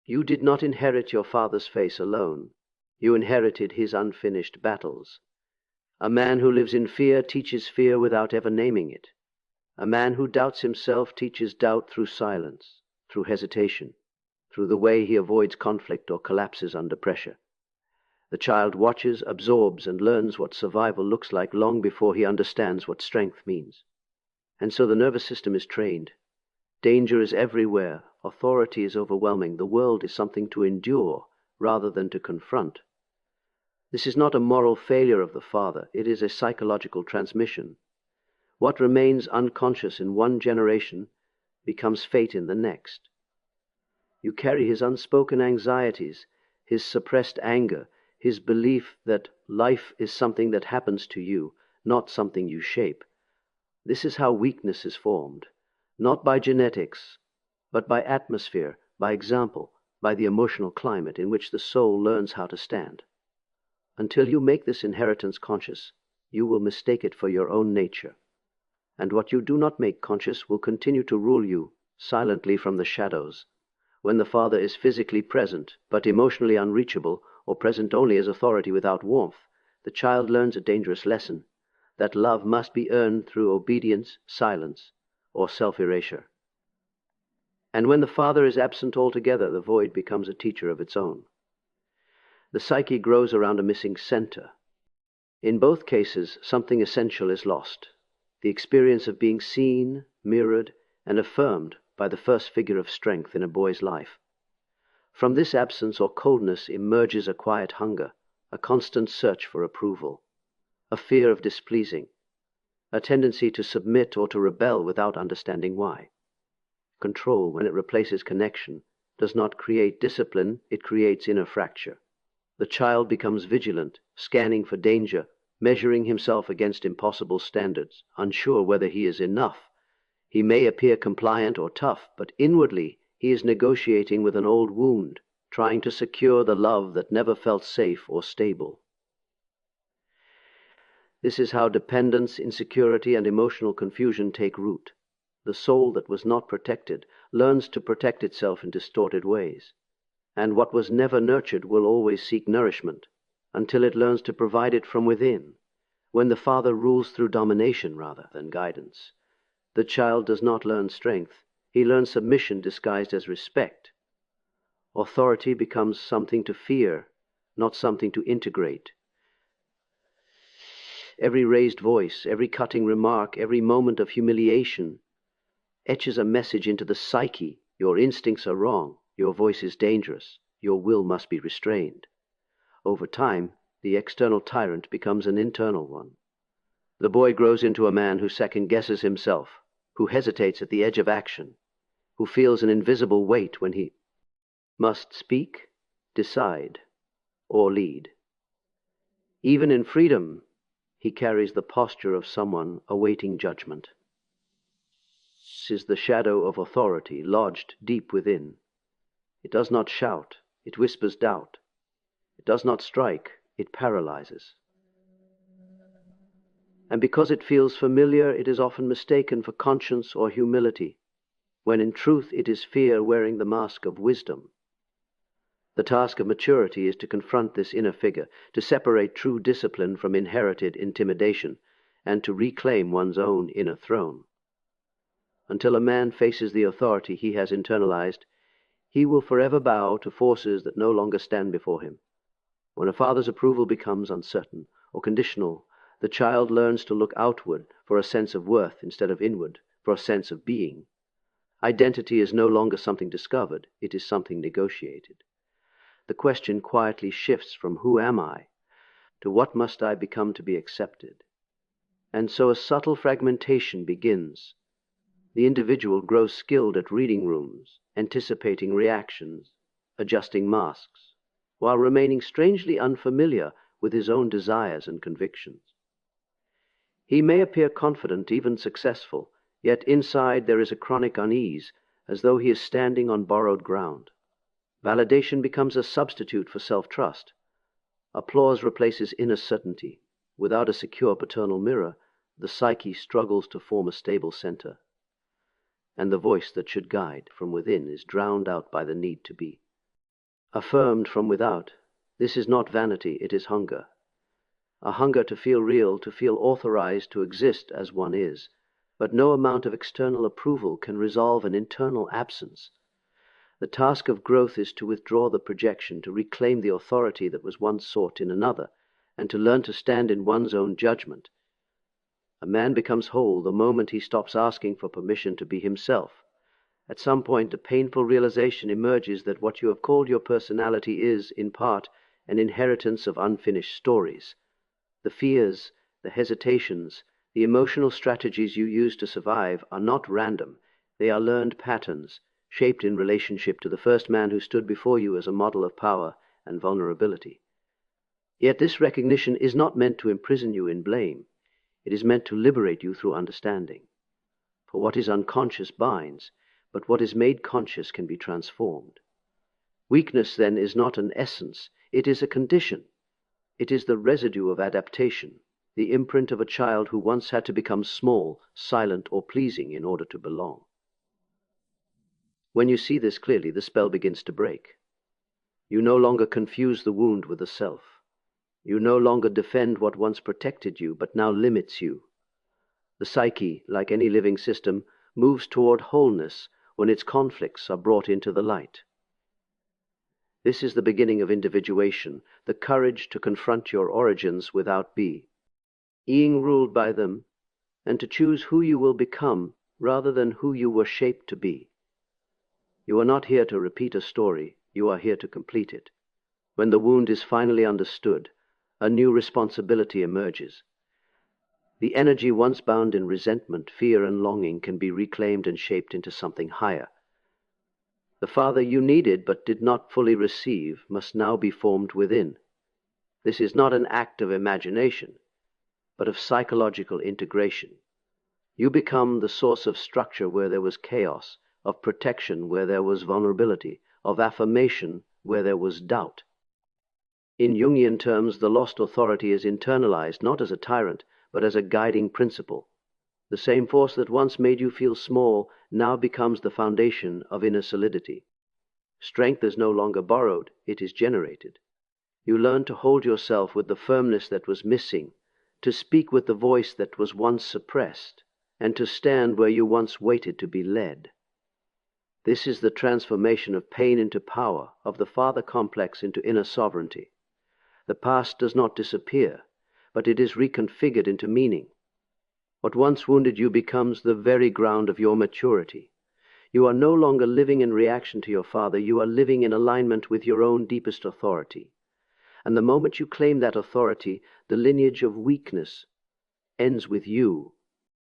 You did not inherit your father's face alone. You inherited his unfinished battles. A man who lives in fear teaches fear without ever naming it. A man who doubts himself teaches doubt through silence, through hesitation, through the way he avoids conflict or collapses under pressure. The child watches, absorbs, and learns what survival looks like long before he understands what strength means. And so the nervous system is trained. Danger is everywhere. Authority is overwhelming. The world is something to endure rather than to confront. This is not a moral failure of the father. It is a psychological transmission. What remains unconscious in one generation becomes fate in the next. You carry his unspoken anxieties, his suppressed anger, his belief that life is something that happens to you, not something you shape. This is how weakness is formed, not by genetics, but by atmosphere, by example, by the emotional climate in which the soul learns how to stand. Until you make this inheritance conscious, you will mistake it for your own nature. And what you do not make conscious will continue to rule you silently from the shadows. When the father is physically present, but emotionally unreachable, or present only as authority without warmth, the child learns a dangerous lesson, that love must be earned through obedience, silence, or self-erasure. And when the father is absent altogether, the void becomes a teacher of its own. The psyche grows around a missing center. In both cases, something essential is lost. The experience of being seen, mirrored, and affirmed by the first figure of strength in a boy's life. From this absence or coldness emerges a quiet hunger, a constant search for approval, a fear of displeasing, a tendency to submit or to rebel without understanding why. Control, when it replaces connection, does not create discipline, it creates inner fracture. The child becomes vigilant, scanning for danger, measuring himself against impossible standards, unsure whether he is enough. He may appear compliant or tough, but inwardly he is negotiating with an old wound, trying to secure the love that never felt safe or stable. This is how dependence, insecurity, and emotional confusion take root. The soul that was not protected learns to protect itself in distorted ways. And what was never nurtured will always seek nourishment, until it learns to provide it from within, when the father rules through domination rather than guidance. The child does not learn strength. He learns submission disguised as respect. Authority becomes something to fear, not something to integrate. Every raised voice, every cutting remark, every moment of humiliation etches a message into the psyche. Your instincts are wrong. Your voice is dangerous. Your will must be restrained. Over time, the external tyrant becomes an internal one. The boy grows into a man who second-guesses himself, who hesitates at the edge of action, who feels an invisible weight when he must speak, decide, or lead. Even in freedom, he carries the posture of someone awaiting judgment. This is the shadow of authority lodged deep within. It does not shout, it whispers doubt. It does not strike, it paralyzes. And because it feels familiar, it is often mistaken for conscience or humility, when in truth it is fear wearing the mask of wisdom. The task of maturity is to confront this inner figure, to separate true discipline from inherited intimidation, and to reclaim one's own inner throne. Until a man faces the authority he has internalized, he will forever bow to forces that no longer stand before him. When a father's approval becomes uncertain or conditional, the child learns to look outward for a sense of worth instead of inward for a sense of being. Identity is no longer something discovered, it is something negotiated. The question quietly shifts from who am I to what must I become to be accepted. And so a subtle fragmentation begins. The individual grows skilled at reading rooms, anticipating reactions, adjusting masks, while remaining strangely unfamiliar with his own desires and convictions. He may appear confident, even successful, yet inside there is a chronic unease, as though he is standing on borrowed ground. Validation becomes a substitute for self-trust. Applause replaces inner certainty. Without a secure paternal mirror, the psyche struggles to form a stable center. And the voice that should guide from within is drowned out by the need to be. affirmed from without. This is not vanity, it is hunger. A hunger to feel real, to feel authorized to exist as one is. But no amount of external approval can resolve an internal absence. The task of growth is to withdraw the projection, to reclaim the authority that was once sought in another, and to learn to stand in one's own judgment. A man becomes whole the moment he stops asking for permission to be himself. At some point, the painful realization emerges that what you have called your personality is, in part, an inheritance of unfinished stories. The fears, the hesitations, the emotional strategies you use to survive are not random. They are learned patterns, shaped in relationship to the first man who stood before you as a model of power and vulnerability. Yet this recognition is not meant to imprison you in blame. It is meant to liberate you through understanding. For what is unconscious binds, but what is made conscious can be transformed. Weakness, then, is not an essence, it is a condition. It is the residue of adaptation, the imprint of a child who once had to become small, silent, or pleasing in order to belong. When you see this clearly, the spell begins to break. You no longer confuse the wound with the self. You no longer defend what once protected you, but now limits you. The psyche, like any living system, moves toward wholeness when its conflicts are brought into the light. This is the beginning of individuation, the courage to confront your origins without being ruled by them, and to choose who you will become rather than who you were shaped to be. You are not here to repeat a story, you are here to complete it. When the wound is finally understood, a new responsibility emerges. The energy once bound in resentment, fear, and longing can be reclaimed and shaped into something higher. The father you needed but did not fully receive must now be formed within. This is not an act of imagination, but of psychological integration. You become the source of structure where there was chaos, of protection where there was vulnerability, of affirmation where there was doubt. In Jungian terms, the lost authority is internalized not as a tyrant, but as a guiding principle. The same force that once made you feel small now becomes the foundation of inner solidity. Strength is no longer borrowed, it is generated. You learn to hold yourself with the firmness that was missing, to speak with the voice that was once suppressed, and to stand where you once waited to be led. This is the transformation of pain into power, of the father complex into inner sovereignty. The past does not disappear, but it is reconfigured into meaning. What once wounded you becomes the very ground of your maturity. You are no longer living in reaction to your father, you are living in alignment with your own deepest authority. And the moment you claim that authority, the lineage of weakness ends with you,